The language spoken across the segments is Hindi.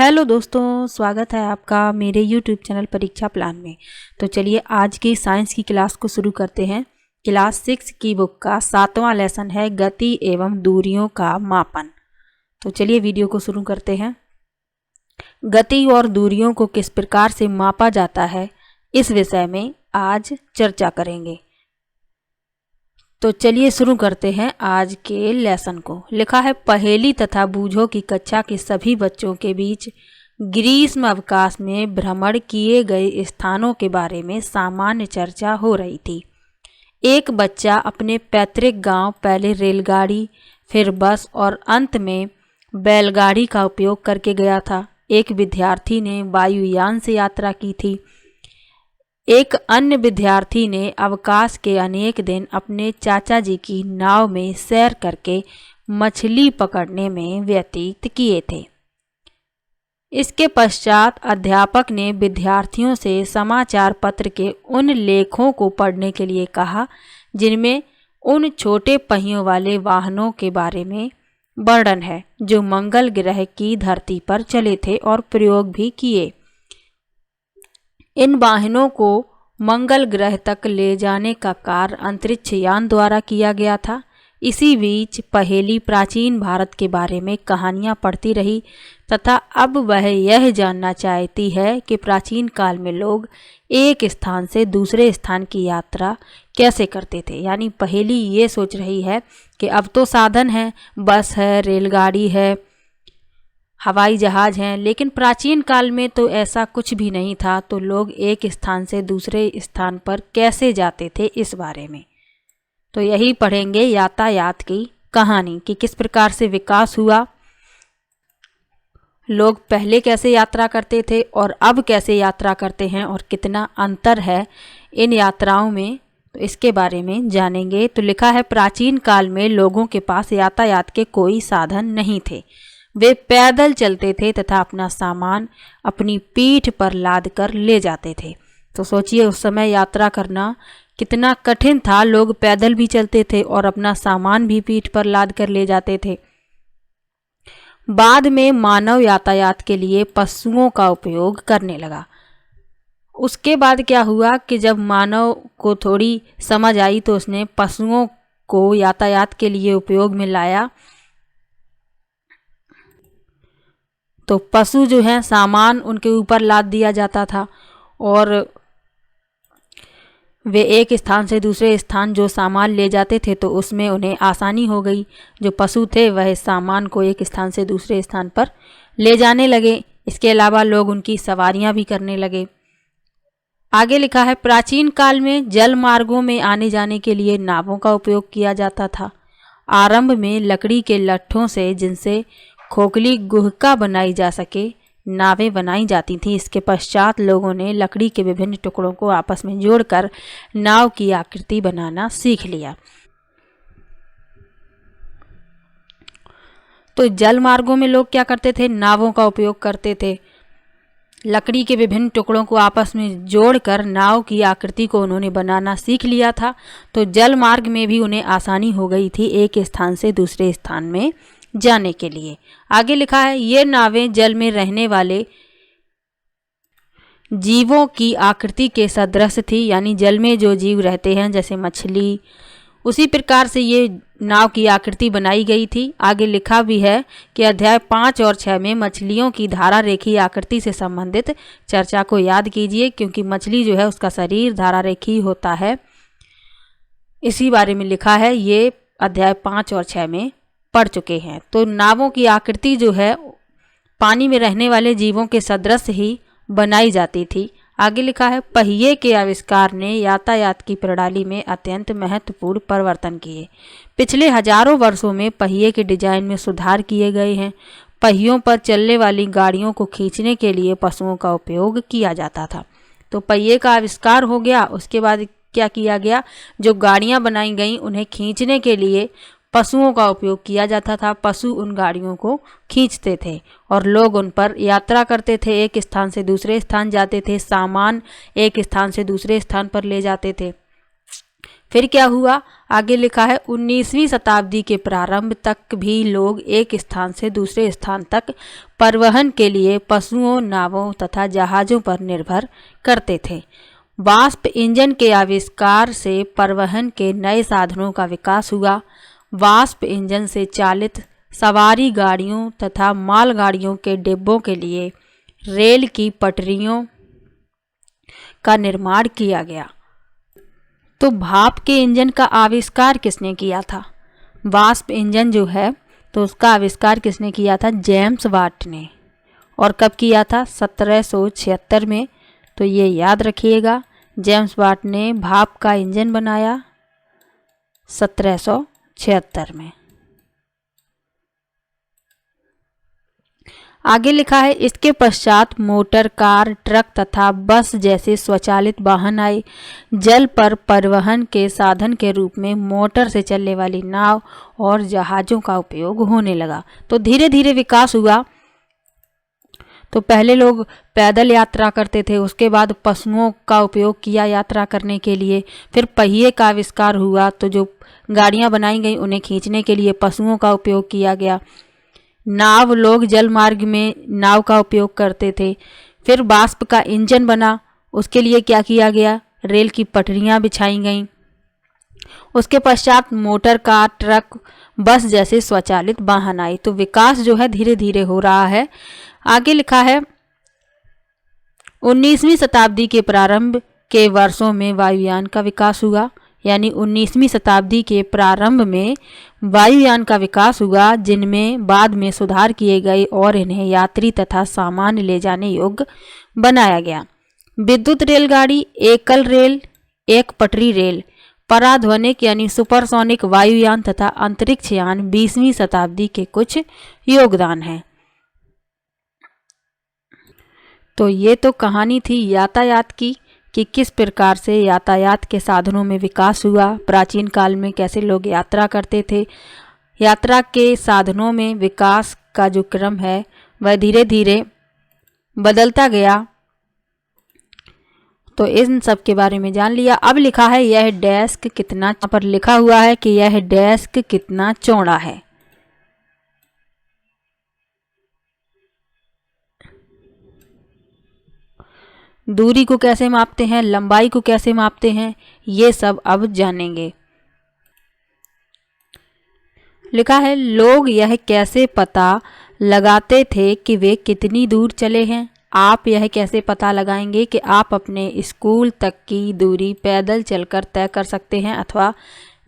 हेलो दोस्तों, स्वागत है आपका मेरे यूट्यूब चैनल परीक्षा प्लान में। तो चलिए आज की साइंस की क्लास को शुरू करते हैं। क्लास 6 की बुक का 7वां लेसन है गति एवं दूरियों का मापन। तो चलिए वीडियो को शुरू करते हैं। गति और दूरियों को किस प्रकार से मापा जाता है, इस विषय में आज चर्चा करेंगे। तो चलिए शुरू करते हैं आज के लेसन को। लिखा है, पहेली तथा बूझो की कक्षा के सभी बच्चों के बीच ग्रीष्म अवकाश में भ्रमण किए गए स्थानों के बारे में सामान्य चर्चा हो रही थी। एक बच्चा अपने पैतृक गांव पहले रेलगाड़ी, फिर बस और अंत में बैलगाड़ी का उपयोग करके गया था। एक विद्यार्थी ने वायुयान से यात्रा की थी। एक अन्य विद्यार्थी ने अवकाश के अनेक दिन अपने चाचा जी की नाव में सैर करके मछली पकड़ने में व्यतीत किए थे। इसके पश्चात अध्यापक ने विद्यार्थियों से समाचार पत्र के उन लेखों को पढ़ने के लिए कहा जिनमें उन छोटे पहियों वाले वाहनों के बारे में वर्णन है जो मंगल ग्रह की धरती पर चले थे और प्रयोग भी किए। इन वाहनों को मंगल ग्रह तक ले जाने का कार्य अंतरिक्ष यान द्वारा किया गया था। इसी बीच पहेली प्राचीन भारत के बारे में कहानियां पढ़ती रही तथा अब वह यह जानना चाहती है कि प्राचीन काल में लोग एक स्थान से दूसरे स्थान की यात्रा कैसे करते थे। यानी पहेली ये सोच रही है कि अब तो साधन है, बस है, रेलगाड़ी है, हवाई जहाज हैं, लेकिन प्राचीन काल में तो ऐसा कुछ भी नहीं था। तो लोग एक स्थान से दूसरे स्थान पर कैसे जाते थे, इस बारे में तो यही पढ़ेंगे। यातायात की कहानी कि किस प्रकार से विकास हुआ, लोग पहले कैसे यात्रा करते थे और अब कैसे यात्रा करते हैं और कितना अंतर है इन यात्राओं में, तो इसके बारे में जानेंगे। तो लिखा है, प्राचीन काल में लोगों के पास यातायात के कोई साधन नहीं थे। वे पैदल चलते थे तथा अपना सामान अपनी पीठ पर लाद कर ले जाते थे। तो सोचिए उस समय यात्रा करना कितना कठिन था। लोग पैदल भी चलते थे और अपना सामान भी पीठ पर लाद कर ले जाते थे। बाद में मानव यातायात के लिए पशुओं का उपयोग करने लगा। उसके बाद क्या हुआ कि जब मानव को थोड़ी समझ आई तो उसने पशुओं को यातायात के लिए उपयोग में लाया। तो पशु जो हैं, सामान उनके ऊपर लाद दिया जाता था और वे एक स्थान से दूसरे स्थान जो सामान ले जाते थे तो उसमें उन्हें आसानी हो गई। जो पशु थे वह सामान को एक स्थान से दूसरे स्थान पर ले जाने लगे। इसके अलावा लोग उनकी सवारियां भी करने लगे। आगे लिखा है, प्राचीन काल में जल मार्गों में आने जाने के लिए नावों का उपयोग किया जाता था। आरंभ में लकड़ी के लट्ठों से, जिनसे खोखली गुहका बनाई जा सके, नावें बनाई जाती थीं। इसके पश्चात लोगों ने लकड़ी के विभिन्न टुकड़ों को आपस में जोड़कर नाव की आकृति बनाना सीख लिया। तो जल मार्गों में लोग क्या करते थे, नावों का उपयोग करते थे। लकड़ी के विभिन्न टुकड़ों को आपस में जोड़कर नाव की आकृति को उन्होंने बनाना सीख लिया था। तो जल मार्ग में भी उन्हें आसानी हो गई थी एक स्थान से दूसरे स्थान में जाने के लिए। आगे लिखा है, ये नावें जल में रहने वाले जीवों की आकृति के सदृश थी। यानी जल में जो जीव रहते हैं जैसे मछली, उसी प्रकार से ये नाव की आकृति बनाई गई थी। आगे लिखा भी है कि अध्याय 5 और 6 में मछलियों की धारा रेखीय आकृति से संबंधित चर्चा को याद कीजिए, क्योंकि मछली जो है उसका शरीर धारा रेखीय होता है। इसी बारे में लिखा है, ये अध्याय 5 और 6 में पढ़ चुके हैं। तो नावों की आकृति जो है पानी में रहने वाले जीवों के सदृश ही बनाई जाती थी। आगे लिखा है, पहिए के आविष्कार ने यातायात की प्रणाली में अत्यंत महत्वपूर्ण परिवर्तन किए। पिछले हजारों वर्षों में पहिए के डिजाइन में सुधार किए गए हैं। पहियों पर चलने वाली गाड़ियों को खींचने के लिए पशुओं का उपयोग किया जाता था। तो पहिए का आविष्कार हो गया, उसके बाद क्या किया गया, जो गाड़ियां बनाई गई उन्हें खींचने के लिए पशुओं का उपयोग किया जाता था। पशु उन गाड़ियों को खींचते थे और लोग उन पर यात्रा करते थे, एक स्थान से दूसरे स्थान जाते थे, सामान एक स्थान से दूसरे स्थान पर ले जाते थे। फिर क्या हुआ, आगे लिखा है 19वीं शताब्दी के प्रारंभ तक भी लोग एक स्थान से दूसरे स्थान तक परिवहन के लिए पशुओं, नावों तथा जहाज़ों पर निर्भर करते थे। वाष्प इंजन के आविष्कार से परिवहन के नए साधनों का विकास हुआ। वाष्प इंजन से चालित सवारी गाड़ियों तथा मालगाड़ियों के डिब्बों के लिए रेल की पटरियों का निर्माण किया गया। तो भाप के इंजन का आविष्कार किसने किया था? वाष्प इंजन जो है तो उसका आविष्कार किसने किया था? जेम्स वाट ने। और कब किया था? 1776 में। तो ये याद रखिएगा, जेम्स वाट ने भाप का इंजन बनाया 1776 में। आगे लिखा है इसके पश्चात मोटर कार, ट्रक तथा बस जैसे स्वचालित वाहन आए। जल पर परिवहन के साधन के रूप में मोटर से चलने वाली नाव और जहाज़ों का उपयोग होने लगा। तो धीरे धीरे विकास हुआ। तो पहले लोग पैदल यात्रा करते थे, उसके बाद पशुओं का उपयोग किया यात्रा करने के लिए, फिर पहिए का आविष्कार हुआ। तो जो गाड़ियां बनाई गई उन्हें खींचने के लिए पशुओं का उपयोग किया गया। नाव, लोग जल मार्ग में नाव का उपयोग करते थे। फिर वाष्प का इंजन बना, उसके लिए क्या किया गया? रेल की पटरियां बिछाई गईं। उसके पश्चात मोटर कार, ट्रक, बस जैसे स्वचालित वाहन आए। तो विकास जो है धीरे धीरे हो रहा है। आगे लिखा है 19वीं शताब्दी के प्रारंभ के वर्षों में वायुयान का विकास हुआ। यानी 19वीं शताब्दी के प्रारंभ में वायुयान का विकास हुआ, जिनमें बाद में सुधार किए गए और इन्हें यात्री तथा सामान ले जाने योग्य बनाया गया। विद्युत रेलगाड़ी, एकल रेल, एक पटरी रेल, पराध्वनिक यानी सुपरसोनिक वायुयान तथा अंतरिक्ष यान 20वीं शताब्दी के कुछ योगदान हैं। तो ये तो कहानी थी यातायात की कि किस प्रकार से यातायात के साधनों में विकास हुआ, प्राचीन काल में कैसे लोग यात्रा करते थे। यात्रा के साधनों में विकास का जो क्रम है वह धीरे धीरे बदलता गया। तो इन सब के बारे में जान लिया। अब लिखा है यह डेस्क कितना, यहाँ पर लिखा हुआ है कि यह डेस्क कितना चौड़ा है। दूरी को कैसे मापते हैं, लंबाई को कैसे मापते हैं, ये सब अब जानेंगे। लिखा है लोग यह कैसे पता लगाते थे कि वे कितनी दूर चले हैं। आप यह कैसे पता लगाएंगे कि आप अपने स्कूल तक की दूरी पैदल चलकर तय कर सकते हैं अथवा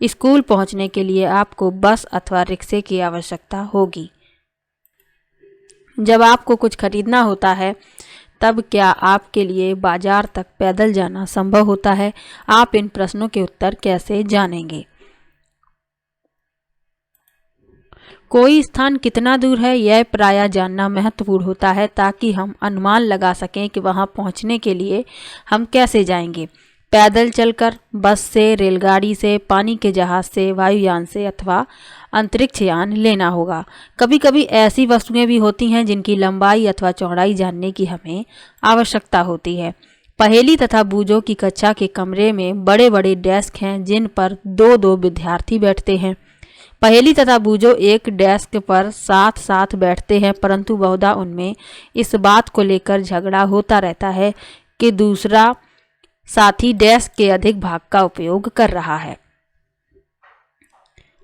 स्कूल पहुंचने के लिए आपको बस अथवा रिक्शे की आवश्यकता होगी। जब आपको कुछ खरीदना होता है तब क्या आपके लिए बाजार तक पैदल जाना संभव होता है? आप इन प्रश्नों के उत्तर कैसे जानेंगे? कोई स्थान कितना दूर है, यह प्रायः जानना महत्वपूर्ण होता है ताकि हम अनुमान लगा सकें कि वहां पहुंचने के लिए हम कैसे जाएंगे। पैदल चलकर, बस से, रेलगाड़ी से, पानी के जहाज से, वायुयान से अथवा अंतरिक्ष यान लेना होगा। कभी कभी ऐसी वस्तुएं भी होती हैं जिनकी लंबाई अथवा चौड़ाई जानने की हमें आवश्यकता होती है। पहेली तथा बूझों की कक्षा के कमरे में बड़े बड़े डेस्क हैं जिन पर दो दो विद्यार्थी बैठते हैं। पहेली तथा बूझो एक डेस्क पर साथ साथ बैठते हैं, परंतु बहुधा उनमें इस बात को लेकर झगड़ा होता रहता है कि दूसरा साथी डेस्क के अधिक भाग का उपयोग कर रहा है।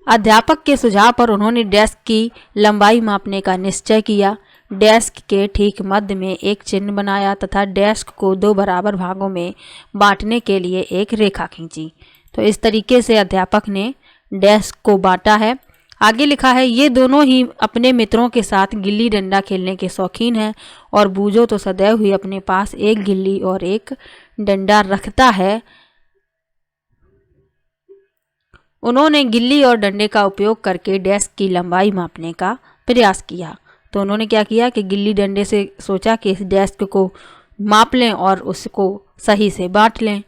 अध्यापक के सुझाव पर उन्होंने डेस्क की लंबाई मापने का निश्चय किया। डेस्क के ठीक मध्य में एक चिन्ह बनाया तथा डेस्क को दो बराबर भागों में बांटने के लिए एक रेखा खींची। तो इस तरीके से अध्यापक ने डेस्क को बांटा है। आगे लिखा है ये दोनों ही अपने मित्रों के साथ गिल्ली डंडा खेलने के शौकीन हैं और बूझो तो सदैव ही अपने पास एक गिल्ली और एक डंडा रखता है। उन्होंने गिल्ली और डंडे का उपयोग करके डेस्क की लंबाई मापने का प्रयास किया। तो उन्होंने क्या किया कि गिल्ली डंडे से सोचा कि इस डेस्क को माप लें और उसको सही से बांट लें।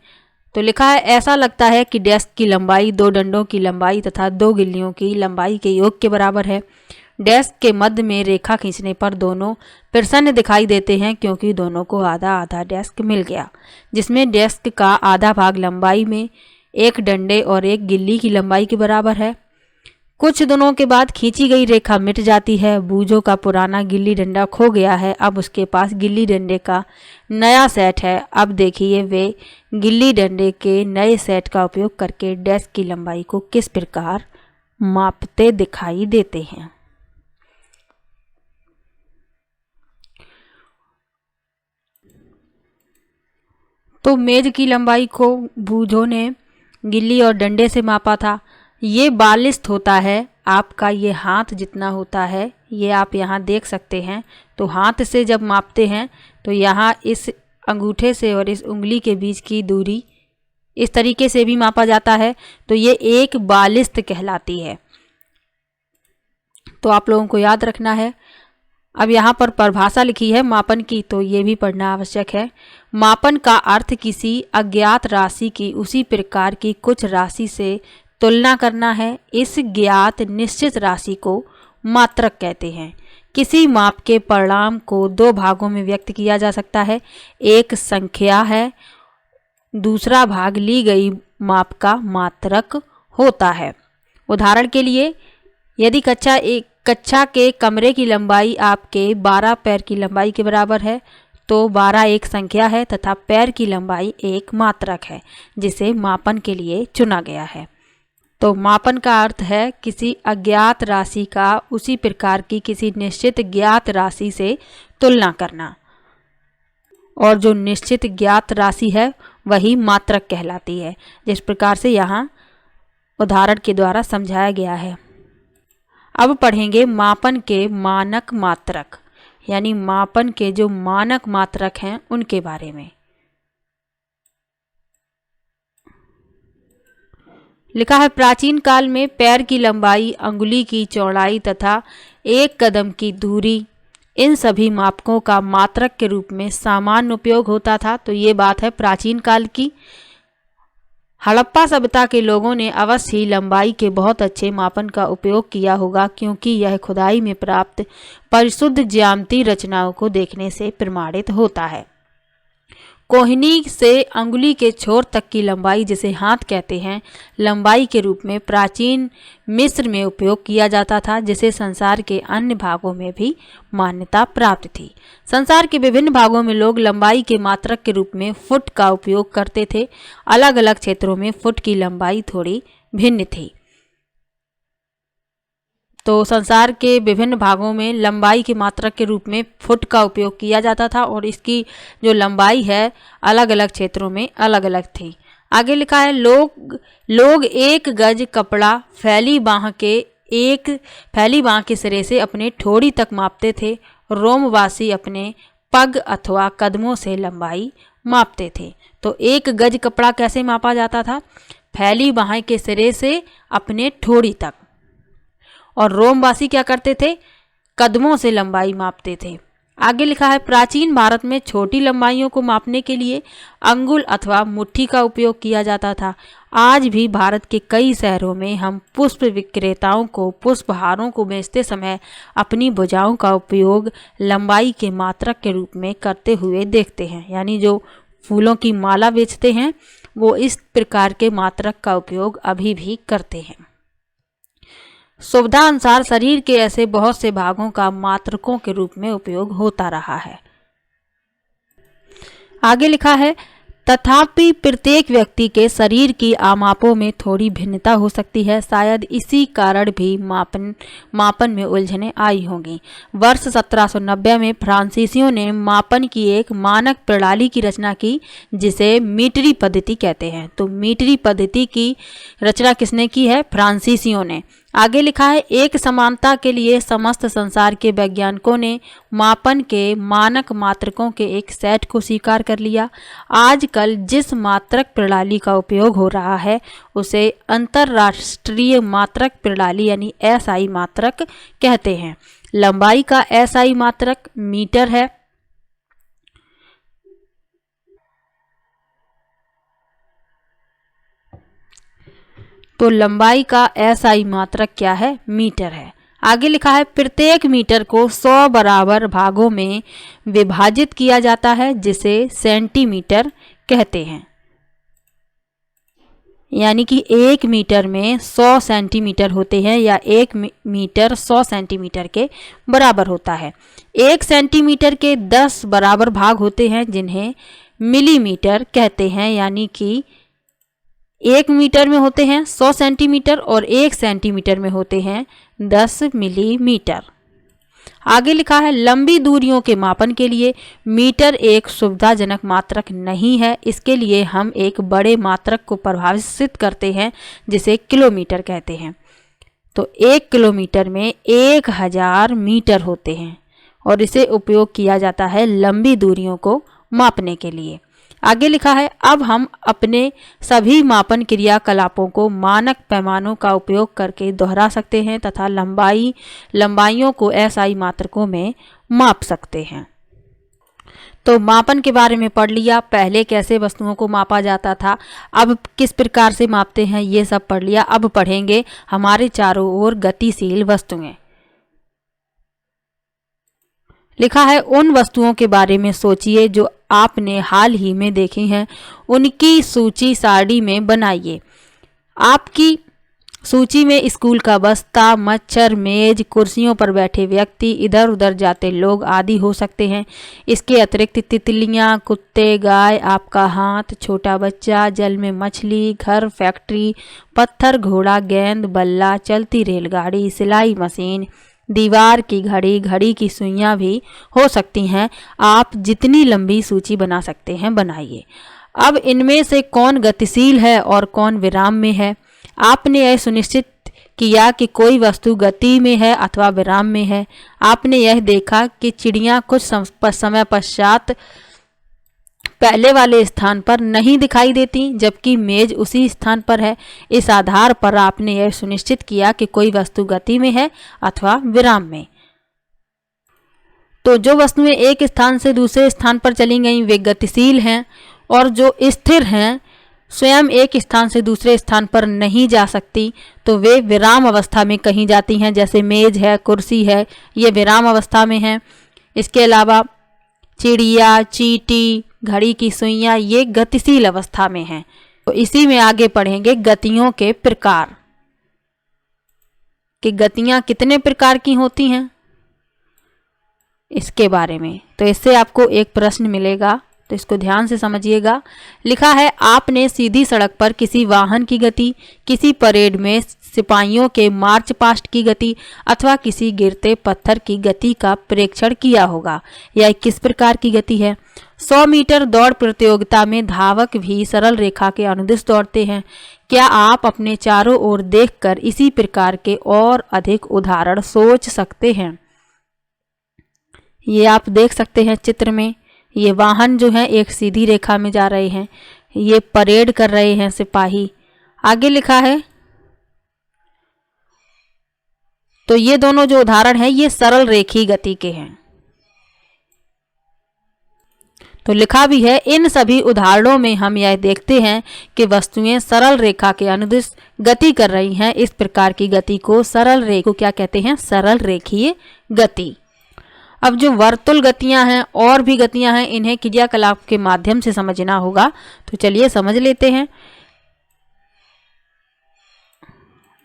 तो लिखा है ऐसा लगता है कि डेस्क की लंबाई दो डंडों की लंबाई तथा दो गिल्लियों की लंबाई के योग के बराबर है। डेस्क के मध्य में रेखा खींचने पर दोनों प्रसन्न दिखाई देते हैं क्योंकि दोनों को आधा आधा डेस्क मिल गया, जिसमें डेस्क का आधा भाग लंबाई में एक डंडे और एक गिल्ली की लंबाई के बराबर है। कुछ दिनों के बाद खींची गई रेखा मिट जाती है। बूझो का पुराना गिल्ली डंडा खो गया है। अब उसके पास गिल्ली डंडे का नया सेट है। अब देखिए वे गिल्ली डंडे के नए सेट का उपयोग करके डेस्क की लंबाई को किस प्रकार मापते दिखाई देते हैं। तो मेज की लंबाई को बूझो ने गिल्ली और डंडे से मापा था। ये बालिस्त होता है, आपका ये हाथ जितना होता है, ये आप यहाँ देख सकते हैं। तो हाथ से जब मापते हैं तो यहाँ इस अंगूठे से और इस उंगली के बीच की दूरी इस तरीके से भी मापा जाता है। तो ये एक बालिस्त कहलाती है। तो आप लोगों को याद रखना है। अब यहाँ पर परिभाषा लिखी है मापन की, तो ये भी पढ़ना आवश्यक है। मापन का अर्थ किसी अज्ञात राशि की उसी प्रकार की कुछ राशि से तुलना करना है। इस ज्ञात निश्चित राशि को मात्रक कहते हैं। किसी माप के परिणाम को दो भागों में व्यक्त किया जा सकता है। एक संख्या है, दूसरा भाग ली गई माप का मात्रक होता है। उदाहरण के लिए, यदि कक्षा के कमरे की लंबाई आपके 12 पैर की लंबाई के बराबर है तो 12 एक संख्या है तथा पैर की लंबाई एक मात्रक है जिसे मापन के लिए चुना गया है। तो मापन का अर्थ है किसी अज्ञात राशि का उसी प्रकार की किसी निश्चित ज्ञात राशि से तुलना करना, और जो निश्चित ज्ञात राशि है वही मात्रक कहलाती है, जिस प्रकार से यहाँ उदाहरण के द्वारा समझाया गया है। अब पढ़ेंगे मापन के मानक मात्रक, यानी मापन के जो मानक मात्रक हैं उनके बारे में। लिखा है प्राचीन काल में पैर की लंबाई, अंगुली की चौड़ाई तथा एक कदम की दूरी, इन सभी मापकों का मात्रक के रूप में सामान्य उपयोग होता था। तो ये बात है प्राचीन काल की। हड़प्पा सभ्यता के लोगों ने अवश्य ही लंबाई के बहुत अच्छे मापन का उपयोग किया होगा, क्योंकि यह खुदाई में प्राप्त परिशुद्ध ज्यामितीय रचनाओं को देखने से प्रमाणित होता है। कोहिनी से अंगुली के छोर तक की लंबाई, जिसे हाथ कहते हैं, लंबाई के रूप में प्राचीन मिस्र में उपयोग किया जाता था, जिसे संसार के अन्य भागों में भी मान्यता प्राप्त थी। संसार के विभिन्न भागों में लोग लंबाई के मात्रक के रूप में फुट का उपयोग करते थे। अलग अलग क्षेत्रों में फुट की लंबाई थोड़ी भिन्न थी। तो संसार के विभिन्न भागों में लंबाई के मात्रक के रूप में फुट का उपयोग किया जाता था और इसकी जो लंबाई है अलग अलग क्षेत्रों में अलग अलग थी। आगे लिखा है लोग एक गज कपड़ा फैली बांह के सिरे से अपने ठोड़ी तक मापते थे। रोमवासी अपने पग अथवा कदमों से लंबाई मापते थे। तो एक गज कपड़ा कैसे मापा जाता था? फैली बांह के सिरे से अपने ठोड़ी तक। और रोमवासी क्या करते थे? कदमों से लंबाई मापते थे। आगे लिखा है प्राचीन भारत में छोटी लंबाइयों को मापने के लिए अंगुल अथवा मुट्ठी का उपयोग किया जाता था। आज भी भारत के कई शहरों में हम पुष्प विक्रेताओं को पुष्पहारों को बेचते समय अपनी भुजाओं का उपयोग लंबाई के मात्रक के रूप में करते हुए देखते हैं। यानी जो फूलों की माला बेचते हैं वो इस प्रकार के मात्रक का उपयोग अभी भी करते हैं। सुविधा अनुसार शरीर के ऐसे बहुत से भागों का मात्रकों के रूप में उपयोग होता रहा है। आगे लिखा है तथापि प्रत्येक व्यक्ति के शरीर की आमापों में थोड़ी भिन्नता हो सकती है। शायद इसी कारण भी मापन में उलझने आई होंगी। वर्ष 1790 में फ्रांसीसियों ने मापन की एक मानक प्रणाली की रचना की, जिसे मीटरी पद्धति कहते हैं। तो मीटरी पद्धति की रचना किसने की है? फ्रांसीसियों ने। आगे लिखा है एक समानता के लिए समस्त संसार के वैज्ञानिकों ने मापन के मानक मात्रकों के एक सेट को स्वीकार कर लिया। आजकल जिस मात्रक प्रणाली का उपयोग हो रहा है उसे अंतरराष्ट्रीय मात्रक प्रणाली यानी एसआई मात्रक कहते हैं। लंबाई का एसआई मात्रक मीटर है। तो लंबाई का एसआई मात्रक क्या है? मीटर है। आगे लिखा है प्रत्येक मीटर को 100 बराबर भागों में विभाजित किया जाता है, जिसे सेंटीमीटर कहते हैं। यानी कि 1 मीटर में 100 सेंटीमीटर होते हैं या 1 मीटर 100 सेंटीमीटर के बराबर होता है। 1 सेंटीमीटर के 10 बराबर भाग होते हैं जिन्हें मिलीमीटर कहते हैं, यानी कि 1 मीटर में होते हैं 100 सेंटीमीटर और 1 सेंटीमीटर में होते हैं 10 मिलीमीटर। आगे लिखा है लंबी दूरियों के मापन के लिए मीटर एक सुविधाजनक मात्रक नहीं है। इसके लिए हम एक बड़े मात्रक को परिभाषित करते हैं जिसे किलोमीटर कहते हैं। तो 1 किलोमीटर में 1000 मीटर होते हैं और इसे उपयोग किया जाता है लंबी दूरियों को मापने के लिए। आगे लिखा है अब हम अपने सभी मापन क्रियाकलापों को मानक पैमानों का उपयोग करके दोहरा सकते हैं तथा लंबाइयों को एसआई मात्रकों में माप सकते हैं। तो मापन के बारे में पढ़ लिया, पहले कैसे वस्तुओं को मापा जाता था, अब किस प्रकार से मापते हैं, ये सब पढ़ लिया। अब पढ़ेंगे हमारे चारों ओर गतिशील वस्तुएं। लिखा है उन वस्तुओं के बारे में सोचिए जो आपने हाल ही में देखी हैं, उनकी सूची सारणी में बनाइए। आपकी सूची में स्कूल का बस्ता, मच्छर, मेज, कुर्सियों पर बैठे व्यक्ति, इधर उधर जाते लोग आदि हो सकते हैं। इसके अतिरिक्त तितलियां, कुत्ते, गाय, आपका हाथ, छोटा बच्चा, जल में मछली, घर, फैक्ट्री, पत्थर, घोड़ा, गेंद, बल्ला, चलती रेलगाड़ी, सिलाई मशीन, दीवार की घड़ी, घड़ी की सुइयां भी हो सकती हैं। आप जितनी लंबी सूची बना सकते हैं बनाइए। अब इनमें से कौन गतिशील है और कौन विराम में है? आपने यह सुनिश्चित किया कि कोई वस्तु गति में है अथवा विराम में है। आपने यह देखा कि चिड़ियां कुछ समय पश्चात पहले वाले स्थान पर नहीं दिखाई देती जबकि मेज उसी स्थान पर है। इस आधार पर आपने यह सुनिश्चित किया कि कोई वस्तु गति में है अथवा विराम में। तो जो वस्तुएं एक स्थान से दूसरे स्थान पर चली गईं वे गतिशील हैं, और जो स्थिर हैं, स्वयं एक स्थान से दूसरे स्थान पर नहीं जा सकती, तो वे विराम अवस्था में कहीं जाती हैं। जैसे मेज है, कुर्सी है, ये विराम अवस्था में है। इसके अलावा चिड़िया, चींटी, घड़ी की सुइयां ये गतिशील अवस्था में हैं। तो इसी में आगे पढ़ेंगे गतियों के प्रकार, कि गतियां कितने प्रकार की होती हैं इसके बारे में। तो इससे आपको एक प्रश्न मिलेगा, तो इसको ध्यान से समझिएगा। लिखा है आपने सीधी सड़क पर किसी वाहन की गति, किसी परेड में सिपाहियों के मार्च पास्ट की गति अथवा किसी गिरते पत्थर की गति का प्रेक्षण किया होगा। यह किस प्रकार की गति है? 100 मीटर दौड़ प्रतियोगिता में धावक भी सरल रेखा के अनुदिश दौड़ते हैं। क्या आप अपने चारों ओर देखकर इसी प्रकार के और अधिक उदाहरण सोच सकते हैं? ये आप देख सकते हैं चित्र में, ये वाहन जो है एक सीधी रेखा में जा रहे हैं, ये परेड कर रहे हैं सिपाही। आगे लिखा है तो ये दोनों जो उदाहरण है ये सरल रेखीय गति के हैं। तो लिखा भी है इन सभी उदाहरणों में हम यह देखते हैं कि वस्तुएं सरल रेखा के अनुदिश गति कर रही हैं। इस प्रकार की गति को सरल रेखा को क्या कहते हैं? सरल रेखीय गति। अब जो वर्तुल गतियां हैं और भी गतियां हैं, इन्हें क्रियाकलाप के माध्यम से समझना होगा। तो चलिए समझ लेते हैं।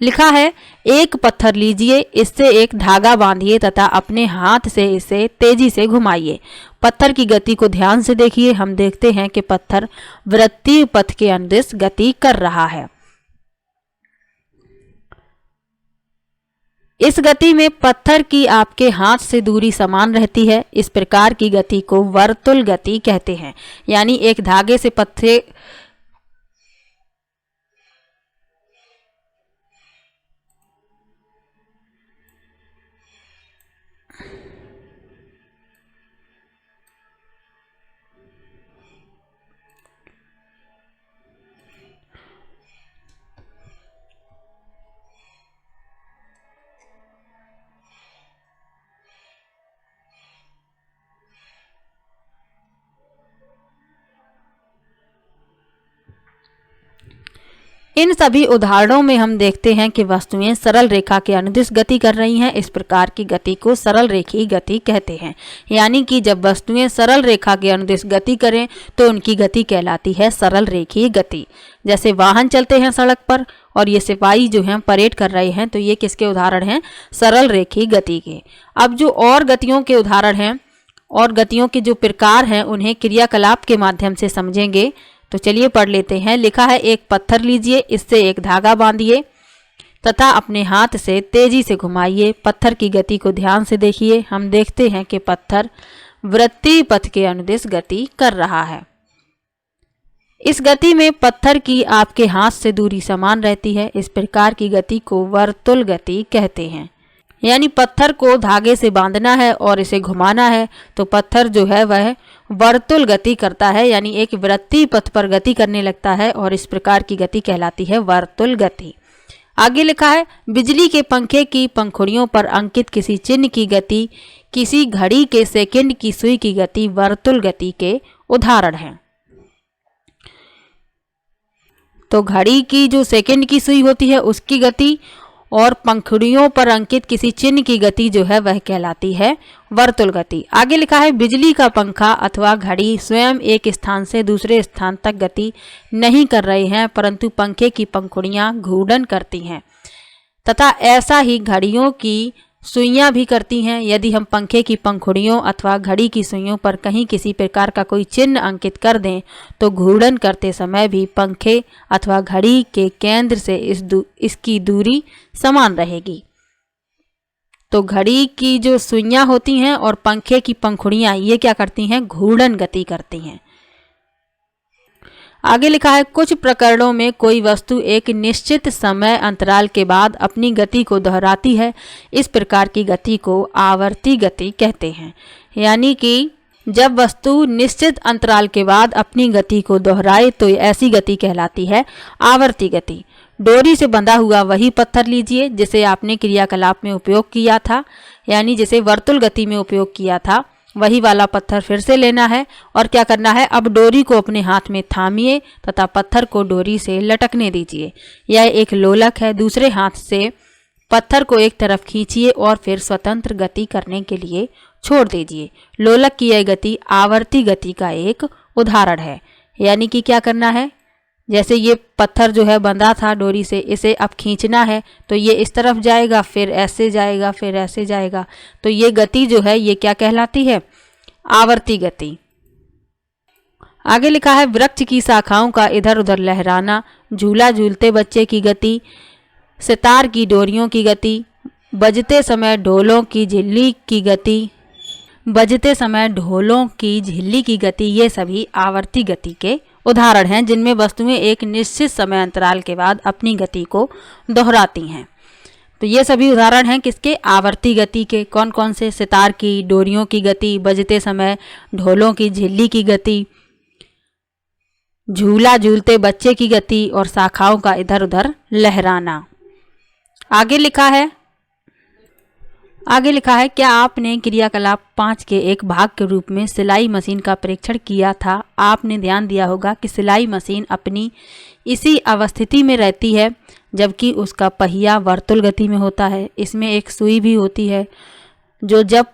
लिखा है एक पत्थर लीजिए, इससे एक धागा बांधिए तथा अपने हाथ से इसे तेजी से घुमाइए। पत्थर की गति को ध्यान से देखिए। हम देखते हैं कि पत्थर वृत्तीय पथ के अनुदिश गति कर रहा है। इस गति में पत्थर की आपके हाथ से दूरी समान रहती है। इस प्रकार की गति को वर्तुल गति कहते हैं। यानी एक धागे से पत्थर इन सभी उदाहरणों में हम देखते हैं कि वस्तुएं सरल रेखा के अनुदिश गति कर रही हैं। इस प्रकार की गति को सरल रेखीय गति कहते हैं। यानी कि जब वस्तुएं सरल रेखा के अनुदिश गति करें तो उनकी गति कहलाती है सरल रेखीय गति। जैसे वाहन चलते हैं सड़क पर और ये सिपाही जो हैं परेड कर रहे हैं, तो ये किसके उदाहरण हैं? सरल रेखीय गति के। अब जो और गतियों के उदाहरण हैं और गतियों के जो प्रकार हैं उन्हें क्रियाकलाप के माध्यम से समझेंगे। तो चलिए पढ़ लेते हैं। लिखा है, एक पत्थर लीजिए, इससे एक धागा बांधिए तथा अपने हाथ से तेजी से घुमाइए। पत्थर की गति को ध्यान से देखिए। हम देखते हैं कि पत्थर वृत्तीय पथ के अनुदिश गति कर रहा है। इस गति में पत्थर की आपके हाथ से दूरी समान रहती है। इस प्रकार की गति को वर्तुल गति कहते हैं। यानी पत्थर को धागे से बांधना है और इसे घुमाना है तो पत्थर जो है वह वर्तुल गति करता है, यानी एक वृत्तीय पथ पर गति करने लगता है और इस प्रकार की गति कहलाती है वर्तुल गति। आगे लिखा है, बिजली के पंखे की पंखुड़ियों पर अंकित किसी चिन्ह की गति किसी घड़ी के सेकंड की सुई की गति वर्तुल गति के उदाहरण हैं। तो घड़ी की जो सेकंड की सुई होती है उसकी गति और पंखुड़ियों पर अंकित किसी चिन्ह की गति जो है वह कहलाती है वर्तुल गति। आगे लिखा है, बिजली का पंखा अथवा घड़ी स्वयं एक स्थान से दूसरे स्थान तक गति नहीं कर रहे हैं, परंतु पंखे की पंखुड़ियां घूर्णन करती हैं तथा ऐसा ही घड़ियों की सुइयां भी करती हैं। यदि हम पंखे की पंखुड़ियों अथवा घड़ी की सुइयों पर कहीं किसी प्रकार का कोई चिन्ह अंकित कर दें तो घूर्णन करते समय भी पंखे अथवा घड़ी के केंद्र से इसकी दूरी समान रहेगी। तो घड़ी की जो सुइयां होती हैं और पंखे की पंखुड़ियां ये क्या करती हैं? घूर्णन गति करती हैं। आगे लिखा है, कुछ प्रकरणों में कोई वस्तु एक निश्चित समय अंतराल के बाद अपनी गति को दोहराती है। इस प्रकार की गति को आवर्ती गति कहते हैं। यानी कि जब वस्तु निश्चित अंतराल के बाद अपनी गति को दोहराए तो ऐसी गति कहलाती है आवर्ती गति। डोरी से बंधा हुआ वही पत्थर लीजिए जिसे आपने क्रियाकलाप में उपयोग किया था, यानी जिसे वर्तुल गति में उपयोग किया था, वही वाला पत्थर फिर से लेना है और क्या करना है? अब डोरी को अपने हाथ में थामिए तथा पत्थर को डोरी से लटकने दीजिए। यह एक लोलक है। दूसरे हाथ से पत्थर को एक तरफ खींचिए और फिर स्वतंत्र गति करने के लिए छोड़ दीजिए। लोलक की यह गति आवर्ती गति का एक उदाहरण है। यानी कि क्या करना है? जैसे ये पत्थर जो है बंधा था डोरी से, इसे अब खींचना है तो ये इस तरफ जाएगा, फिर ऐसे जाएगा, फिर ऐसे जाएगा। तो ये गति जो है ये क्या कहलाती है? आवर्ती गति। आगे लिखा है, वृक्ष की शाखाओं का इधर उधर लहराना, झूला झूलते बच्चे की गति, सितार की डोरियों की गति, बजते समय ढोलों की झिल्ली की गति, ये सभी आवर्ती गति के उदाहरण हैं जिनमें वस्तुएं एक निश्चित समय अंतराल के बाद अपनी गति को दोहराती हैं। तो ये सभी उदाहरण हैं किसके? आवर्ती गति के। कौन कौन से? सितार की डोरियों की गति, बजते समय ढोलों की झिल्ली की गति, झूला झूलते बच्चे की गति और शाखाओं का इधर उधर लहराना। आगे लिखा है, क्या आपने क्रियाकलाप 5 के एक भाग के रूप में सिलाई मशीन का परीक्षण किया था? आपने ध्यान दिया होगा कि सिलाई मशीन अपनी इसी अवस्थिति में रहती है जबकि उसका पहिया वर्तुल गति में होता है। इसमें एक सुई भी होती है जो जब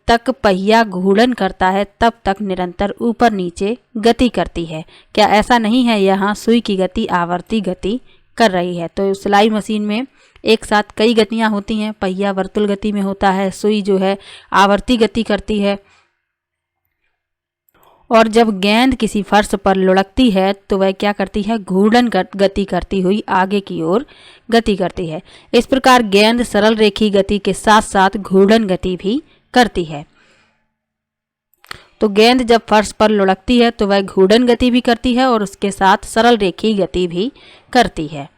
तक पहिया घूर्णन करता है तब तक निरंतर ऊपर नीचे गति करती है। क्या ऐसा नहीं है? यहाँ सुई की गति आवर्ती गति कर रही है। तो सिलाई मशीन में एक साथ कई गतियां होती हैं। पहिया वर्तुल गति में होता है, सुई जो है आवर्ती गति करती है और जब गेंद किसी फर्श पर लुढ़कती है तो वह क्या करती है? घूर्णन गति करती हुई आगे की ओर गति करती है। इस प्रकार गेंद सरल रेखीय गति के साथ साथ घूर्णन गति भी करती है। तो गेंद जब फर्श पर लुढ़कती है तो वह घूर्णन गति भी करती है और उसके साथ सरल रेखीय गति भी करती है।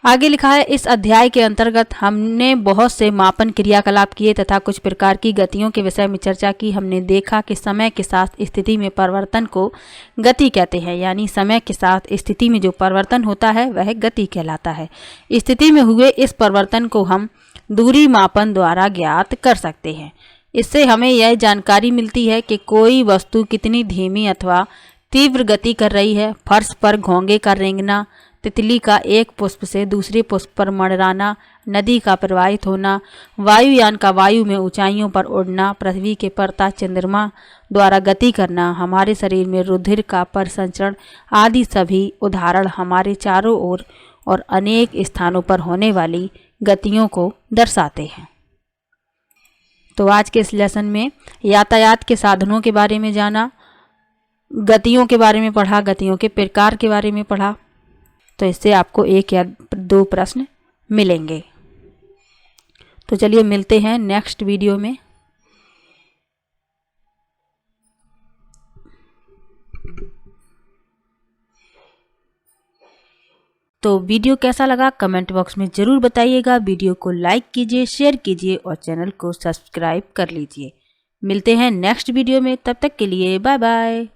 आगे लिखा है, इस अध्याय के अंतर्गत हमने बहुत से मापन क्रियाकलाप किए तथा कुछ प्रकार की गतियों के विषय में चर्चा की। हमने देखा कि समय के साथ स्थिति में परिवर्तन को गति कहते हैं, यानी समय के साथ स्थिति में जो परिवर्तन होता है वह गति कहलाता है। स्थिति में हुए इस परिवर्तन को हम दूरी मापन द्वारा ज्ञात कर सकते हैं। इससे हमें यह जानकारी मिलती है कि कोई वस्तु कितनी धीमी अथवा तीव्र गति कर रही है। फर्श पर घोंगे का रेंगना तितली का एक पुष्प से दूसरे पुष्प पर मंडराना, नदी का प्रवाहित होना, वायुयान का वायु में ऊंचाइयों पर उड़ना, पृथ्वी के परता चंद्रमा द्वारा गति करना, हमारे शरीर में रुधिर का परिसंचरण आदि सभी उदाहरण हमारे चारों ओर और अनेक स्थानों पर होने वाली गतियों को दर्शाते हैं। तो आज के इस लेसन में यातायात के साधनों के बारे में जाना, गतियों के बारे में पढ़ा, गतियों के प्रकार के बारे में पढ़ा। तो इससे आपको 1 या 2 प्रश्न मिलेंगे। तो चलिए मिलते हैं नेक्स्ट वीडियो में। तो वीडियो कैसा लगा कमेंट बॉक्स में ज़रूर बताइएगा। वीडियो को लाइक कीजिए, शेयर कीजिए और चैनल को सब्सक्राइब कर लीजिए। मिलते हैं नेक्स्ट वीडियो में, तब तक के लिए बाय बाय।